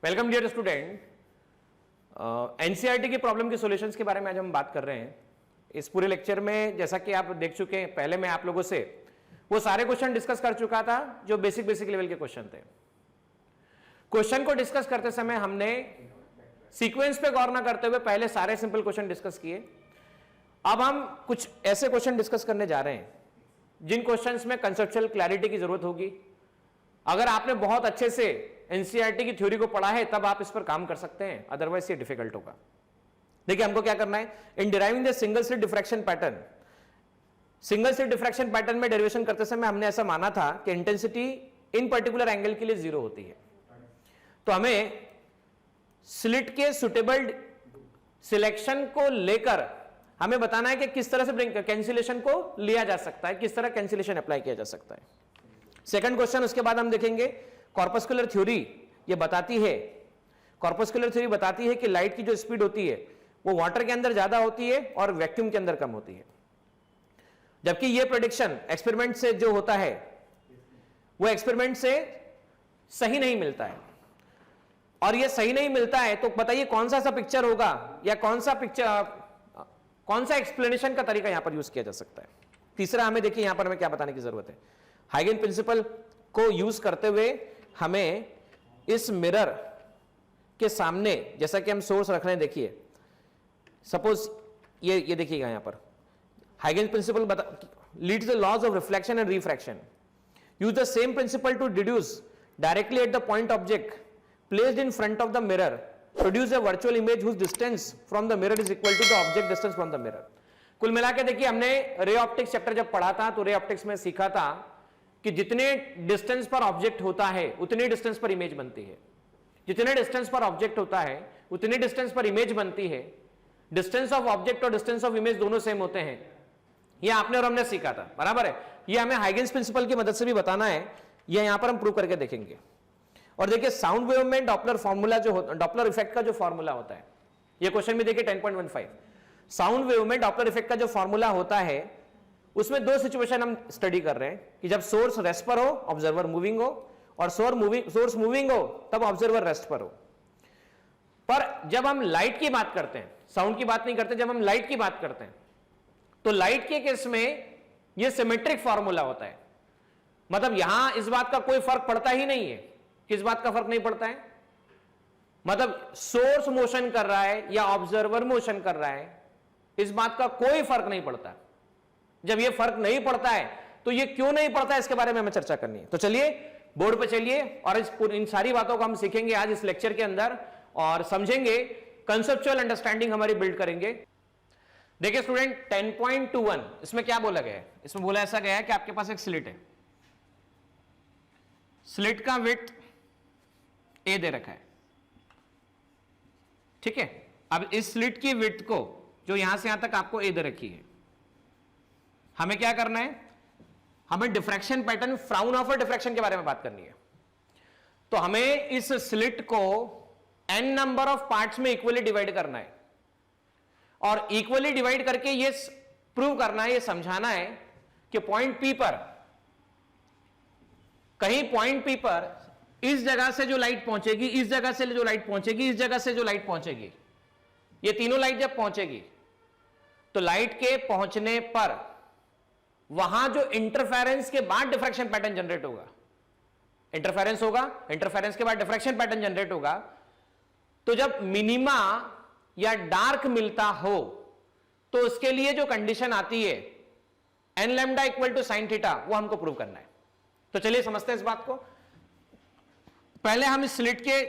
Welcome dear student. NCERT की problem के solutions के बारे में आज हम बात कर रहे हैं। इस पूरे लेक्चर में जैसा कि आप देख चुके हैं, पहले मैं आप लोगों से वो सारे क्वेश्चन डिस्कस कर चुका था जो बेसिक लेवल के क्वेश्चन थे। क्वेश्चन को डिस्कस करते समय हमने सीक्वेंस पे गौर ना करते हुए पहले सारे सिंपल क्वेश्चन डिस्कस किए। अब हम कुछ ऐसे क्वेश्चन डिस्कस करने जा रहे हैं जिन क्वेश्चंस में कंसेप्चुअल क्लैरिटी की जरूरत होगी। अगर आपने बहुत अच्छे से एनसीईआरटी की थ्योरी को पढ़ा है तब आप इस पर काम कर सकते हैं, अदरवाइज ये डिफिकल्ट होगा। देखिए हमको क्या करना है, in deriving the single slit diffraction pattern. Single slit diffraction pattern में डेरिवेशन करते समय हमने ऐसा माना था कि इंटेंसिटी इन पर्टिकुलर एंगल के लिए 0 होती है। तो हमें स्लिट के सुटेबल सिलेक्शन को लेकर हमें बताना है कि किस तरह से कैंसिलेशन को लिया जा सकता है, किस तरह कैंसिलेशन अप्लाई किया जा सकता है। सेकंड क्वेश्चन, उसके बाद हम देखेंगे कॉर्पस्कुलर थ्योरी। ये बताती है, कॉर्पस्कुलर थ्योरी बताती है कि लाइट की जो स्पीड होती है वो वाटर के अंदर ज्यादा होती है और वैक्यूम के अंदर कम होती है। जबकि ये प्रेडिक्शन एक्सपेरिमेंट से जो होता है वो एक्सपेरिमेंट से सही नहीं मिलता है। और ये सही नहीं मिलता है तो बताइए कौन सा पिक्चर होगा या कौन सा एक्सप्लेनेशन का तरीका यहां पर यूज किया जा सकता है। तीसरा, हमें देखिए यहां पर हमें क्या बताने की जरूरत है। हाइगन प्रिंसिपल को यूज करते हुए हमें इस मिरर के सामने जैसा कि हम सोर्स रख रहे हैं, देखिए सपोज ये देखिएगा यहां पर हाइगन principle leads the laws of reflection and refraction. Use the same principle to deduce directly at the point object placed in front of the mirror, produce a virtual image whose distance from the mirror is equal to the object distance from the mirror. कुल मिला के देखिए हमने ray optics chapter जब पढ़ा था तो ray optics में सीखा था कि जितने डिस्टेंस पर ऑब्जेक्ट होता है उतने डिस्टेंस पर इमेज बनती है। जितने डिस्टेंस पर ऑब्जेक्ट होता है उतने डिस्टेंस पर इमेज बनती है। डिस्टेंस ऑफ ऑब्जेक्ट और डिस्टेंस ऑफ इमेज दोनों सेम होते हैं। ये आपने और हमने सीखा था, बराबर है। ये हमें हाइगन्स प्रिंसिपल की मदद से भी बताना है, ये यहां पर हम प्रूव करके देखेंगे। और देखिए साउंड वेव में डॉपलर फॉर्मूला जो डॉपलर इफेक्ट का जो फॉर्मूला होता है, ये क्वेश्चन में देखिए 10.15 साउंड वेव में डॉपलर इफेक्ट का जो फॉर्मूला होता है उसमें दो सिचुएशन हम स्टडी कर रहे हैं कि जब सोर्स रेस्ट पर हो, ऑब्जर्वर मूविंग हो, और सोर्स मूविंग हो तब ऑब्जर्वर रेस्ट पर हो। पर जब हम लाइट की बात करते हैं, साउंड की बात नहीं करते, जब हम लाइट की बात करते हैं तो लाइट के केस में यह सिमेट्रिक फॉर्मूला होता है। मतलब यहां इस बात का कोई फर्क पड़ता ही नहीं है। किस बात का फर्क नहीं पड़ता है? मतलब सोर्स मोशन कर रहा है या ऑब्जर्वर मोशन कर रहा है, इस बात का कोई फर्क नहीं पड़ता। जब ये फर्क नहीं पड़ता है तो ये क्यों नहीं पड़ता है, इसके बारे में हमें चर्चा करनी है। तो चलिए बोर्ड पे चलिए और इन सारी बातों को हम सीखेंगे आज इस लेक्चर के अंदर और समझेंगे, कंसेप्चुअल अंडरस्टैंडिंग हमारी बिल्ड करेंगे। देखिए स्टूडेंट 10.21 इसमें क्या बोला गया है? इसमें बोला ऐसा गया है कि आपके पास एक स्लिट है, स्लिट का विड्थ ए दे रखा है, ठीक है। अब इस स्लिट की विड्थ को जो यहां से यहां तक आपको ए दे रखी है, हमें क्या करना है, हमें डिफ्रैक्शन पैटर्न, फ्राउनहोफर डिफ्रैक्शन के बारे में बात करनी है। तो हमें इस स्लिट को n नंबर ऑफ पार्ट्स में इक्वली डिवाइड करना है और इक्वली डिवाइड करके ये प्रूव करना है, ये समझाना है कि पॉइंट P पर, कहीं पॉइंट P पर इस जगह से जो लाइट पहुंचेगी, इस जगह से जो लाइट पहुंचेगी, इस जगह से जो लाइट पहुंचेगी, ये तीनों लाइट जब पहुंचेगी तो लाइट के पहुंचने पर वहां जो इंटरफेरेंस के बाद डिफ्रैक्शन पैटर्न जनरेट होगा, इंटरफेरेंस होगा, इंटरफेरेंस के बाद डिफ्रैक्शन पैटर्न जनरेट होगा। तो जब मिनिमा या डार्क मिलता हो तो उसके लिए जो कंडीशन आती है n lambda equal to sine theta, वो हमको प्रूव करना है। तो चलिए समझते हैं इस बात को। पहले हम इस स्लिट के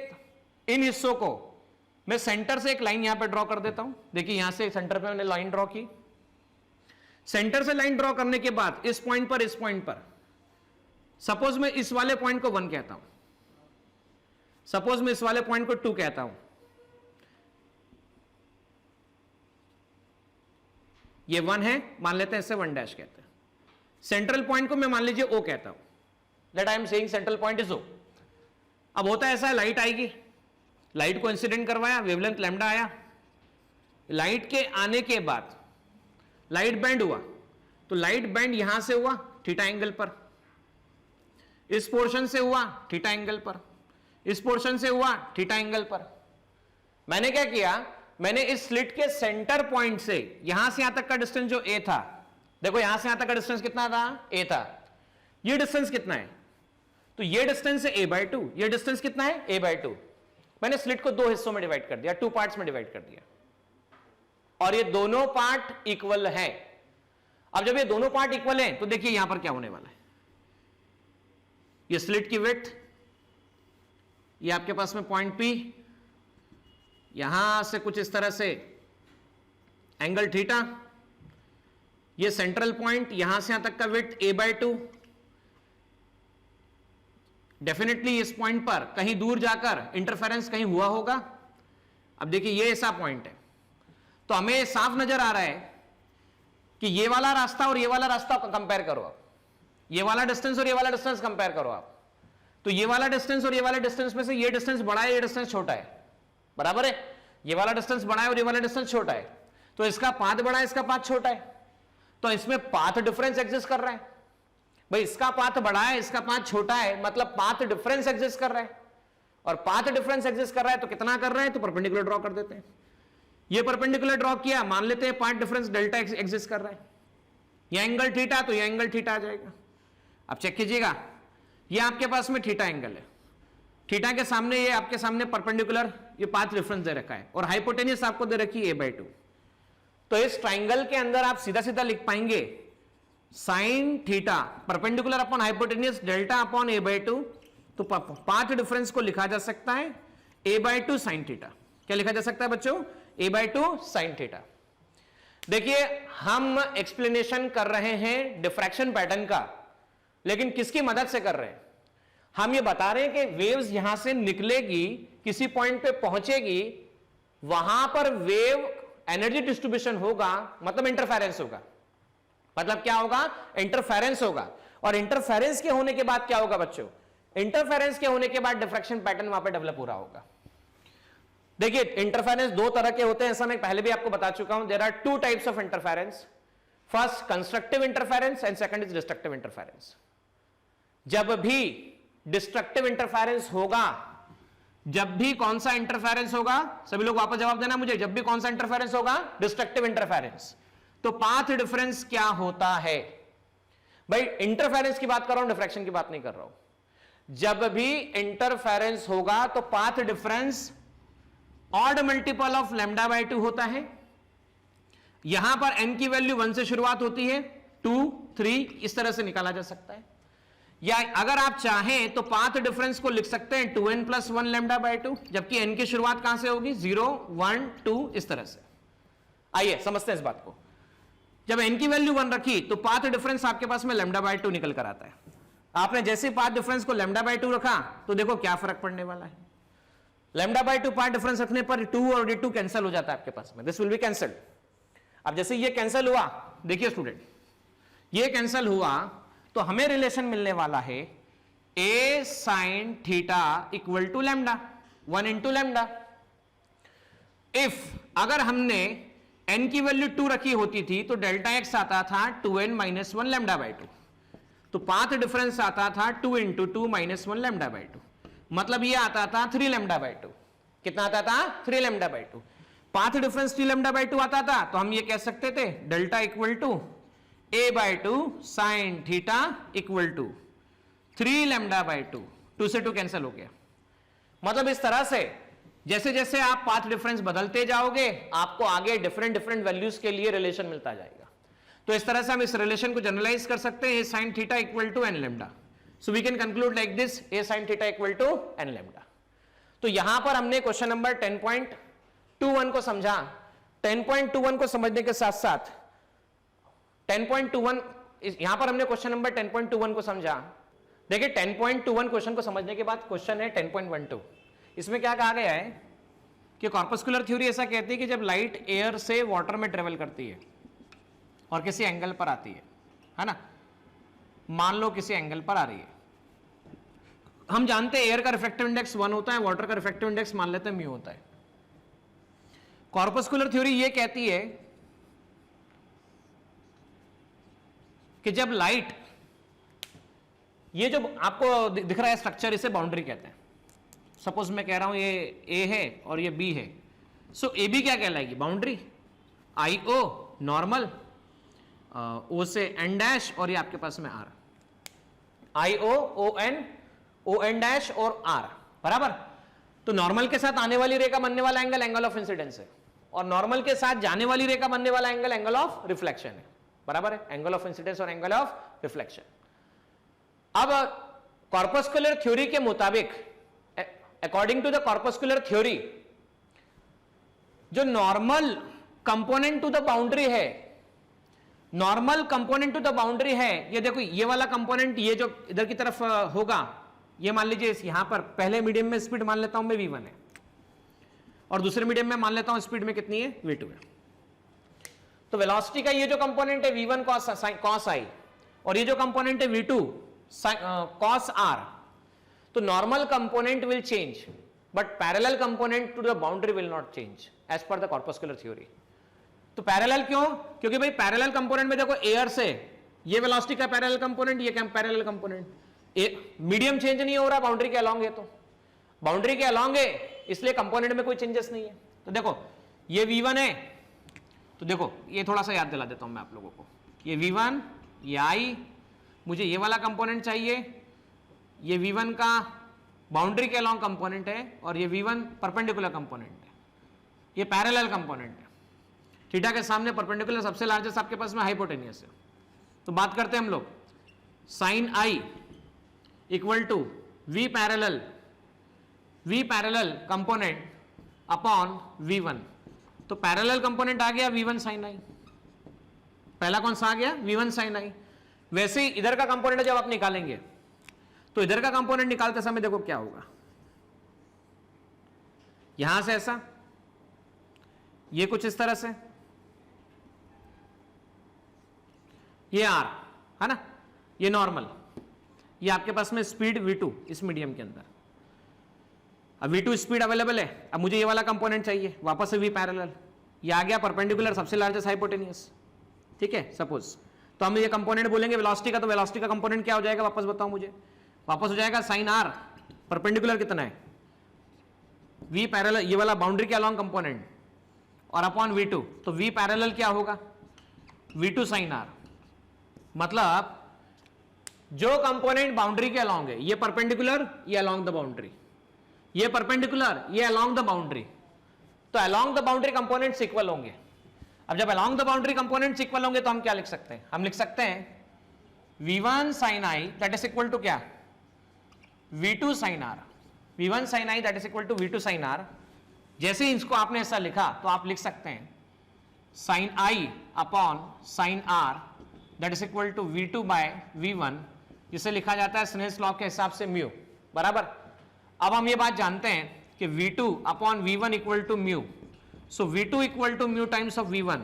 इन हिस्सों को, मैं सेंटर से एक लाइन यहां पर ड्रॉ कर देता हूं। देखिए यहां से सेंटर पे मैंने लाइन ड्रॉ की। सेंटर से लाइन ड्रॉ करने के बाद इस पॉइंट पर सपोज मैं इस वाले पॉइंट को 1 कहता हूं, सपोज मैं इस वाले पॉइंट को 2 कहता हूं, ये 1 है, मान लेते हैं इसे 1 डैश कहते हैं। सेंट्रल पॉइंट को मैं मान लीजिए O कहता हूं, that I am saying central point is O। अब होता है ऐसा है, लाइट आएगी, लाइट को इंसिडेंट करवाया, वेवलेंथ लैम्डा आया, लाइट के आने के बाद लाइट बैंड हुआ, तो लाइट बैंड यहां से हुआ थीटा एंगल पर, इस पोर्शन से हुआ थीटा एंगल पर, इस पोर्शन से हुआ थीटा एंगल पर। मैंने क्या किया, मैंने इस स्लिट के सेंटर पॉइंट से यहां से यहां तक का डिस्टेंस जो ए था, देखो यहां से यहां तक का डिस्टेंस कितना था, ए था, ये डिस्टेंस कितना है, तो ये डिस्टेंस है a/2, ये डिस्टेंस कितना है a/2। मैंने स्लिट को दो हिस्सों में डिवाइड कर दिया, टू पार्ट्स में डिवाइड कर दिया, और ये दोनों पार्ट इक्वल है। अब जब ये दोनों पार्ट इक्वल हैं तो देखिए यहां पर क्या होने वाला है, ये स्लिट की विड्थ, ये आपके पास में पॉइंट P, यहां से कुछ इस तरह से एंगल थीटा, ये सेंट्रल पॉइंट, यहां से यहां तक का विड्थ a/2। डेफिनेटली इस पॉइंट पर कहीं दूर जाकर इंटरफेरेंस कहीं हुआ होगा। अब देखिए ये ऐसा पॉइंट है, तो हमें साफ नजर आ रहा है कि ये वाला रास्ता और ये वाला रास्ता कंपेयर करो आप, ये वाला डिस्टेंस और ये वाला डिस्टेंस कंपेयर करो आप, तो ये वाला डिस्टेंस और ये वाला डिस्टेंस में से ये डिस्टेंस बड़ा है, ये डिस्टेंस छोटा है, बराबर है। ये वाला डिस्टेंस बड़ा है और ये वाला डिस्टेंस छोटा है, तो इसका पाथ बड़ा है, इसका पाथ छोटा है, तो इसमें पाथ डिफरेंस एग्जिस्ट कर रहा है। भाई इसका पाथ बड़ा है, इसका पाथ छोटा है, मतलब पाथ डिफरेंस एग्जिस्ट कर रहा है, और पाथ डिफरेंस एग्जिस्ट कर रहा है तो कितना कर रहा है, तो परपेंडिकुलर ड्रॉ कर देते हैं। ये परपेंडिकुलर ड्रॉ किया, मान लेते हैं पाथ डिफरेंस डेल्टा एग्जिस्ट कर रहा है, ये एंगल थीटा, तो ये एंगल थीटा आ जाएगा। अब चेक कीजिएगा, ये आपके पास में थीटा एंगल है, थीटा के सामने ये आपके सामने परपेंडिकुलर ये पाथ डिफरेंस दे रखा है, और हाइपोटेन्यूस आपको दे रखी है a/2। तो इस ट्राइंगल के अंदर आप सीधा सीधा लिख पाएंगे sine theta perpendicular upon hypotenuse delta upon a/2, तो पाथ डिफरेंस को लिखा जा सकता है a/2 साइन थीटा। क्या लिखा जा सकता है बच्चों, a/2 साइन थीटा। देखिए हम एक्सप्लेनेशन कर रहे हैं डिफ्रैक्शन पैटर्न का, लेकिन किसकी मदद से कर रहे हैं, हम ये बता रहे हैं कि वेव्स यहां से निकलेगी, किसी पॉइंट पे पहुंचेगी, वहां पर वेव एनर्जी डिस्ट्रीब्यूशन होगा, मतलब इंटरफेरेंस होगा, मतलब क्या होगा, इंटरफेरेंस होगा। और इंटरफेरेंस के होने के बाद क्या होगा बच्चों, इंटरफेरेंस के होने के बाद डिफ्रैक्शन पैटर्न वहां पे डेवलप हो रहा होगा। देखिए इंटरफेरेंस दो तरह के होते हैं, ऐसा मैं पहले भी आपको बता चुका हूं। There are two types of interference, first constructive interference and second is destructive interference. जब भी डिस्ट्रक्टिव इंटरफेरेंस होगा, जब भी कौन सा इंटरफेरेंस होगा, सभी लोग वापस जवाब देना मुझे, जब भी कौन सा इंटरफेरेंस होगा, डिस्ट्रक्टिव इंटरफेरेंस, तो पाथ डिफरेंस क्या होता है। भाई इंटरफेरेंस की बात कर रहा हूं, डिफ्रैक्शन की बात नहीं कर रहा हूं। जब भी इंटरफेरेंस होगा तो path difference odd multiple of λ/2 होता है। यहां पर n की वैल्यू 1 से शुरुआत होती है, 2, 3 इस तरह से निकाला जा सकता है, या अगर आप चाहें तो पाथ डिफरेंस को लिख सकते हैं 2n + 1 λ/2, जबकि n की शुरुआत कहां से होगी, 0, 1, 2 इस तरह से। आइए समझते हैं इस बात को। जब n की वैल्यू 1 रखी तो पाथ डिफरेंस आपके पास में λ/2 निकल कर आता है। आपने जैसे पाथ डिफरेंस को λ/2 रखा तो देखो क्या फर्क पड़ने वाला है, λ/2 पाथ डिफरेंस रखने पर 2 और d2 कैंसिल हो जाता है आपके पास में, दिस विल बी कैंसिल्ड। अब जैसे ये कैंसिल हुआ, देखिए स्टूडेंट ये कैंसिल हुआ तो हमें रिलेशन मिलने वाला है a sin theta equal to lambda, 1 into lambda. If अगर हमने n की वैल्यू 2 रखी होती थी तो डेल्टा x आता था 2n - 1 λ/2, तो पाथ डिफरेंस आता था 2 इंटू 2 - 1 λ/2, मतलब ये आता था 3 λ/2। कितना आता था, 3 λ/2। पाथ डिफरेंस 3 λ/2 आता था, तो हम ये कह सकते थे delta equal to a/2 sine theta equal to 3 λ/2, 2 से 2 कैंसिल हो गया। मतलब इस तरह से जैसे जैसे आप पाथ डिफरेंस बदलते जाओगे आपको आगे डिफरेंट वैल्यूज के लिए रिलेशन मिलता जाएगा। तो इस तरह से हम इस रिलेशन को जनरलाइज कर सकते हैं, a sin theta equal to n lambda. So we can conclude like this, a sin theta equal to n lambda. तो यहां पर हमने क्वेश्चन नंबर 10.21 को समझा। 10.21 को समझने के साथ साथ 10.21 यहां पर हमने क्वेश्चन नंबर 10.21 को समझा। देखिए 10.21 क्वेश्चन को समझने के बाद क्वेश्चन है 10.12। इसमें क्या कहा गया है कि कॉर्पस्कुलर थ्योरी ऐसा कहती है कि जब लाइट एयर से वाटर में ट्रेवल करती है और किसी एंगल पर आती है ना, मान लो किसी एंगल पर आ रही है, हम जानते हैं एयर का रिफ्रैक्टिव इंडेक्स 1 होता है, वाटर का रिफ्रैक्टिव इंडेक्स मान लेते हैं म्यू होता है। कॉर्पस्कुलर थ्योरी ये कहती है कि जब लाइट, ये जो आपको दिख रहा है स्ट्रक्चर, इसे बाउंड्री कहते हैं। सपोज मैं कह रहा हूं ये ए है और ये बी है, सो ए बी क्या कहलाएगी? बाउंड्री। आई ओ नॉर्मल, ओ से एन डैश और ये आपके पास में r, i o n dash और आर, बराबर। तो नॉर्मल के साथ आने वाली रे का बनने वाला एंगल एंगल ऑफ इंसिडेंस है, और नॉर्मल के साथ जाने वाली रे का बनने वाला एंगल एंगल ऑफ रिफ्लेक्शन है, बराबर है, एंगल ऑफ इंसिडेंस और एंगल ऑफ रिफ्लेक्शन। अब कॉर्पस्कुलर थ्योरी के मुताबिक, according to the corpuscular theory, जो normal component to the boundary है, normal component to the boundary है, ये देखो ये वाला कंपोनेंट, ये जो इधर की तरफ होगा, ये मान लीजिए यहां पर पहले मीडियम में स्पीड मान लेता हूं मैं v1 है, और दूसरे मीडियम में मान लेता हूं स्पीड में कितनी है? v2 है। तो वेलोसिटी का ये जो कंपोनेंट है v1 cos i, और ये जो कंपोनेंट है v2 cos r, तो normal component will change but parallel component to the boundary will not change as per the corpuscular theory. तो पैरेलल क्यों? क्योंकि भाई पैरेलल कंपोनेंट में देखो एयर से ये वेलोसिटी का पैरेलल कंपोनेंट, ये पैरेलल कंपोनेंट, मीडियम चेंज नहीं हो रहा, बाउंड्री के अलोंग है, तो बाउंड्री के अलोंग है इसलिए कंपोनेंट में कोई चेंजेस नहीं है। तो देखो ये v1 है, तो देखो ये थोड़ा सा याद दिला देता हूं मैं आप लोगों को, ये v1, ये i, मुझे ये वाला कंपोनेंट चाहिए, ये v1 का बाउंड्री के अलोंग कंपोनेंट है, और ये v1 परपेंडिकुलर कंपोनेंट है, ये पैरेलल कंपोनेंट है। थीटा के सामने परपेंडिकुलर सबसे लार्जेस्ट आपके पास में हाइपोटेनियस है। तो बात करते हैं हम लोग sine i equal to v parallel component upon v1। तो पैरेलल कंपोनेंट आ गया v1 साइन i, पहला कौन सा आ गया? v1 sign i। वैसे ही इधर का कंपोनेंट जब आप निकालेंगे, तो इधर का कंपोनेंट निकालते समय देखो क्या होगा, यहां से ऐसा, ये कुछ इस तरह से, ये r है ना, ये नॉर्मल, ये आपके पास में स्पीड v2 इस मीडियम के अंदर। अब v2 स्पीड अवेलेबल है, अब मुझे ये वाला कंपोनेंट चाहिए, वापस से v पैरेलल, ये आ गया परपेंडिकुलर सबसे लार्जेस्ट हाइपोटेनियस, ठीक है सपोज। तो हम ये कंपोनेंट बोलेंगे वेलोसिटी का, तो वेलोसिटी का कंपोनेंट क्या हो जाएगा वापस बताओ मुझे? वापस हो जाएगा साइन r, परपेंडिकुलर कितना है? v पैरेलल, ये वाला बाउंड्री के अलोंग कंपोनेंट, और अपॉन v2, तो v पैरेलल क्या होगा? v2 sign r। मतलब जो कंपोनेंट बाउंड्री के अलोंग है, ये परपेंडिकुलर, ये अलोंग द बाउंड्री, ये परपेंडिकुलर, ये अलोंग द बाउंड्री, तो along the boundary components equal होंगे। अब जब along the boundary components equal होंगे तो हम क्या लिख सकते हैं? हम लिख सकते हैं v1 sin i that is equal to क्या? v2 sin r, v1 sin i that is equal to v2 sin r। जैसे ही इसको आपने ऐसा लिखा तो आप लिख सकते हैं sin i upon sin r that is equal to v2 by v1, जिसे लिखा जाता है स्नेल्स लॉ के हिसाब से म्यू, बराबर। अब हम ये बात जानते हैं कि v2 upon v1 equal to mu, so v2 equal to mu times of v1,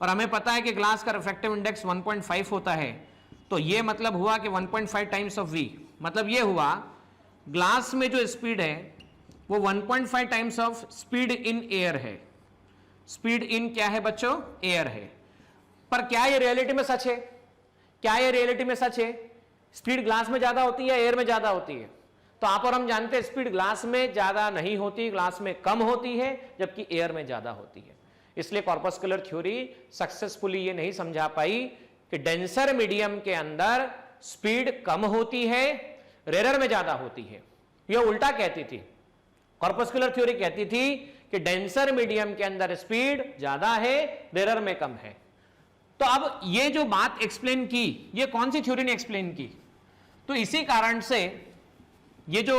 और हमें पता है कि ग्लास का रिफ्रैक्टिव इंडेक्स 1.5 होता है, तो ये मतलब हुआ कि 1.5 टाइम्स ऑफ v, मतलब ये हुआ ग्लास में जो स्पीड है वो 1.5 times of speed in air है। स्पीड इन क्या है बच्चों? एयर है। पर क्या ये रियलिटी में सच है? क्या ये रियलिटी में सच है? स्पीड ग्लास में ज्यादा होती है, एयर में ज्यादा होती है? तो आप और हम जानते हैं स्पीड ग्लास में ज्यादा नहीं होती, ग्लास में कम होती है, जबकि एयर में ज्यादा होती है। इसलिए कॉर्पस्कुलर थ्योरी सक्सेसफुली ये नहीं समझा पाई कि डेंसर मीडियम के अंदर स्पीड कम होती है, रेयर में ज्यादा होती है। यह उल्टा कहती थी, कॉर्पस्कुलर थ्योरी कहती थी कि डेंसर मीडियम के अंदर स्पीड ज्यादा है, रेयर में कम है। तो अब ये जो बात एक्सप्लेन की, ये कौन सी थ्योरी ने एक्सप्लेन की? तो इसी कारण से ये जो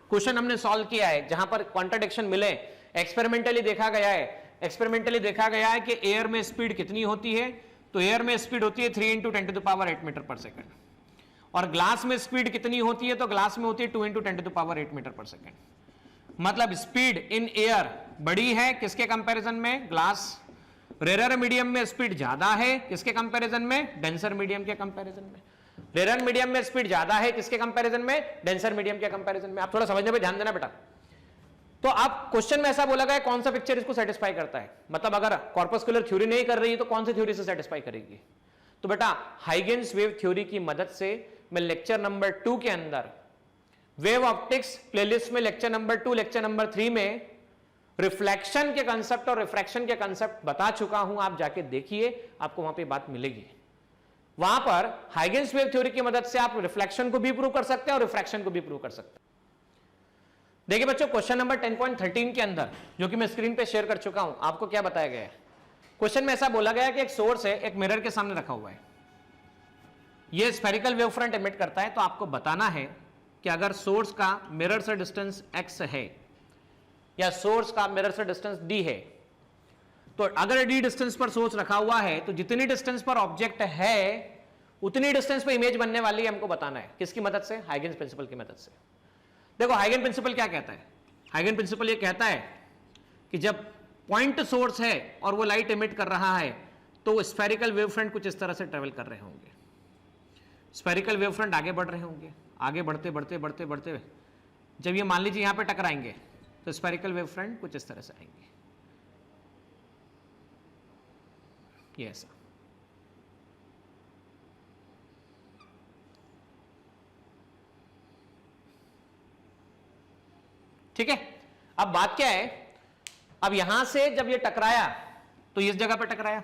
क्वेश्चन हमने सॉल्व किया है, जहां पर कॉन्ट्राडिक्शन मिले, एक्सपेरिमेंटली देखा गया है कि एयर में स्पीड कितनी होती है, तो एयर में स्पीड होती है 3 × 10⁸ मीटर पर सेकंड, और ग्लास में स्पीड कितनी होती है, तो ग्लास में होती है 2 × 10⁸ मीटर पर सेकंड। मतलब स्पीड इन एयर बड़ी है किसके कंपैरिजन में? ग्लास। रेयर मीडियम में स्पीड ज्यादा है किसके कंपैरिजन में? डेंसर मीडियम के कंपैरिजन में। रेयर मीडियम में स्पीड ज्यादा है किसके कंपैरिजन में? डेंसर मीडियम के कंपैरिजन में। आप थोड़ा समझने पे ध्यान देना बेटा। तो आप क्वेश्चन में ऐसा बोला गया कौन सा पिक्चर इसको सेटिस्फाई करता है, मतलब अगर कॉर्पस्कुलर थ्योरी नहीं कर रही है तो कौन सी थ्योरी से सेटिस्फाई करेगी? तो बेटा हाइगेन्स वेव थ्योरी की मदद से मैं लेक्चर नंबर 2 के अंदर वेव ऑप्टिक्स प्लेलिस्ट में लेक्चर नंबर 2 लेक्चर नंबर 3 में रिफ्लेक्शन के कंसेप्ट और रिफ्रैक्शन के कंसेप्ट बता चुका हूं, आप जाके देखिए, आपको वहां पे बात मिलेगी। वहां पर हाइगेन्स वेव थ्योरी की मदद से आप रिफ्लेक्शन को भी प्रूव कर सकते हैं और रिफ्रैक्शन को भी प्रूव कर सकते हैं। देखिए बच्चों, क्वेश्चन नंबर 10.13 के अंदर, जो कि मैं स्क्रीन पे शेयर कर चुका हूं, आपको क्या बताया गया है? क्वेश्चन में ऐसा बोला गया है कि एक सोर्स है, एक मिरर के सामने रखा हुआ है, ये स्फेरिकल वेव फ्रंट एमिट करता है। तो आपको बताना है कि अगर सोर्स का मिरर से डिस्टेंस x है या सोर्स का मिरर से डिस्टेंस d है, तो अगर d डिस्टेंस पर सोर्स रखा हुआ है तो जितनी डिस्टेंस पर ऑब्जेक्ट है उतनी डिस्टेंस पर इमेज बनने वाली है, हमको बताना है। किसकी मदद से? हाइगेन्स प्रिंसिपल की मदद से। देखो हाइगेन प्रिंसिपल क्या कहता है? हाइगेन प्रिंसिपल ये कहता है कि जब पॉइंट सोर्स है और वो लाइट एमिट कर रहा है तो स्फेरिकल वेव फ्रंट कुछ इस तरह से ट्रेवल कर रहे होंगे। स्फेरिकल वेव फ्रंट आगे बढ़ रहे होंगे, आगे बढ़ते बढ़ते बढ़ते बढ़ते जब ये मान लीजिए यहां पे टकराएंगे तो स्फेरिकल वेव फ्रंट कुछ इस तरह से आएंगे, ये ऐसा। ठीक है, अब बात क्या है, अब यहां से जब ये टकराया तो इस जगह पे टकराया।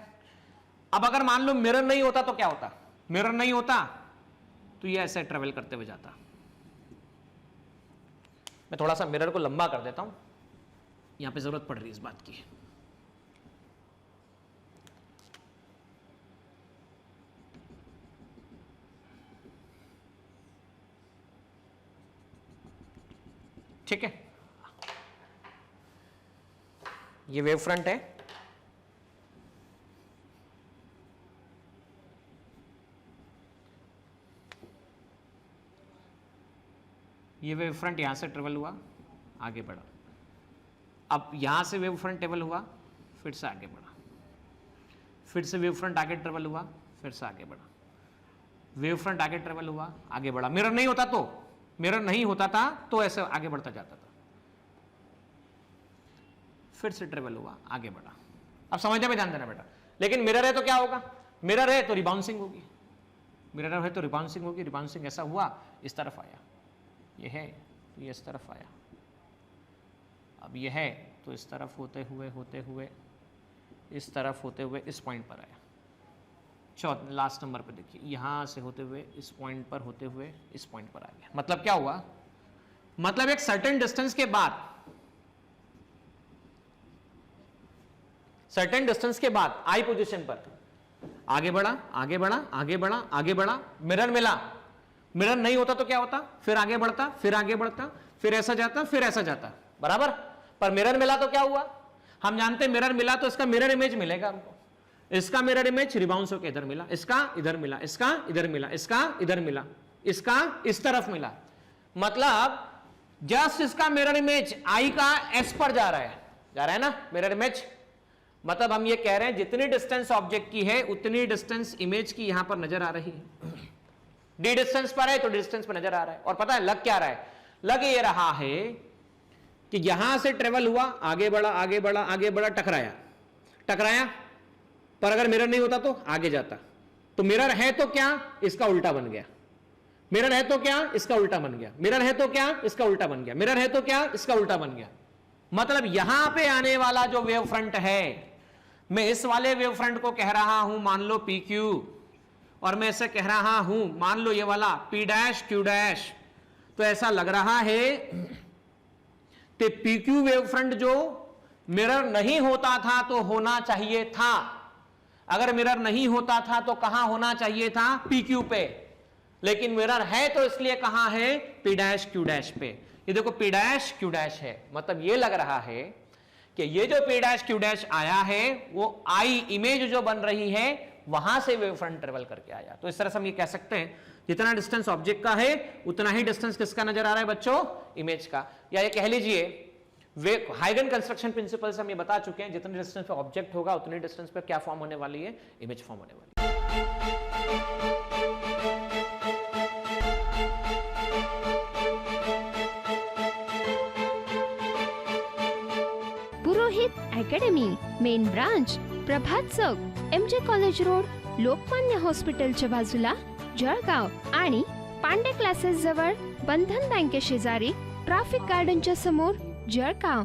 अब अगर मान लो मिरर नहीं होता तो क्या होता? मिरर नहीं होता तो ये ऐसे ट्रेवल करते हुए जाता। मैं थोड़ा सा मिरर को लंबा कर देता हूं, यहां पे जरूरत पड़ रही है इस बात की। ठीक है, ये वेव फ्रंट है, ये वेव फ्रंट यहां से ट्रेवल हुआ, आगे बढ़ा। अब यहां से वेव फ्रंट ट्रेवल हुआ, फिर से आगे बढ़ा, फिर से वेव फ्रंट आगे ट्रेवल हुआ, फिर से आगे बढ़ा, वेव फ्रंट आगे ट्रेवल हुआ, आगे बढ़ा। मिरर नहीं होता तो, मिरर नहीं होता था तो ऐसे आगे बढ़ता जाता था, फिर से ट्रेवल हुआ, आगे बढ़ा। अब समझने में ध्यान देना बेटा। लेकिन मिरर है तो क्या होगा? मिरर है तो रिबाउंसिंग होगी, मिरर है तो रिबाउंसिंग होगी। रिबाउंसिंग ऐसा हुआ, इस तरफ आया, ये है तो ये इस तरफ आया, अब ये है तो इस तरफ होते हुए इस तरफ होते हुए इस पॉइंट पर आया। लास्ट नंबर पे देखिए, यहां से होते हुए इस पॉइंट पर होते हुए इस पॉइंट पर आ गया। मतलब क्या हुआ? मतलब एक सर्टेन डिस्टेंस के बाद, सर्टेन डिस्टेंस के बाद आई पोजीशन पर आगे बढ़ा, आगे बढ़ा, आगे बढ़ा, आगे बढ़ा, मिरर मिला। मिरर नहीं होता तो क्या होता? फिर आगे बढ़ता, फिर आगे बढ़ता, फिर ऐसा जाता, फिर ऐसा जाता, बराबर। पर मिरर मिला तो क्या हुआ? हम जानते हैं मिरर मिला तो इसका मिरर इमेज मिलेगा हमको। इसका मिरर इमेज रिबाउंस होकर इधर मिला, इसका इधर मिला, इसका इधर मिला, इसका इधर मिला, इसका इस तरफ मिला। मतलब जस्ट इसका मिरर इमेज आई का एस पर जा रहा है ना मिरर इमेज। मतलब हम ये कह रहे हैं जितनी डिस्टेंस ऑब्जेक्ट की है उतनी डिस्टेंस इमेज की यहां पर नजर आ रही है। डी डिस्टेंस पर है तो डिस्टेंस पर नजर आ रहा है। और पता है लग क्या रहा है? लग ये रहा है कि यहां से ट्रेवल हुआ, आगे बढ़ा, आगे बढ़ा, आगे बढ़ा, टकराया, टकराया। पर अगर मिरर नहीं होता तो आगे जाता। तो मिरर है तो क्या? इसका उल्टा बन गया। मिरर है तो क्या? इसका उल्टा बन गया। मिरर है तो क्या? इसका उल्टा बन गया। मिरर है तो क्या? इसका उल्टा बन गया। मतलब यहां पे आने वाला जो वेव फ्रंट है, मैं इस वाले वेव फ्रंट को कह रहा हूं मान लो PQ, और मैं इसे कह रहा हूं मान लो ये वाला P डैश Q डैश। तो ऐसा लग रहा है कि PQ वेव फ्रंट जो मिरर नहीं होता था तो होना चाहिए था। अगर मिरर नहीं होता था तो कहां होना चाहिए था? PQ पे। लेकिन मिरर है तो इसलिए कहां है? P डैश Q डैश पे। ये देखो P डैश Q डैश है। मतलब ये लग रहा है कि ये जो P डैश Q डैश आया है वो आई इमेज जो बन रही है वहां से वेव फ्रंट ट्रेवल करके आया। तो इस तरह से हम ये कह सकते हैं जितना डिस्टेंस ऑब्जेक्ट का है उतना ही डिस्टेंस किसका नजर आ रहा है बच्चों? इमेज का। या ये कह लीजिए हाइगन कंस्ट्रक्शन प्रिंसिपल से हम ये बता चुके हैं जितने डिस्टेंस पे ऑब्जेक्ट होगा उतनी डिस्टेंस पे क्या फॉर्म होने वाली है? इमेज फॉर्म होने वाली है। पुरोहित अकॅडमी, मेन ब्रांच, प्रभात चौक, MJ कॉलेज रोड, लोकमान्य हॉस्पिटलच्या बाजूला, जळगाव आणि पांडे क्लासेस जवळ, बंधन बँके शेजारी, ट्रॅफिक गार्डनच्या समोर, जळगाव.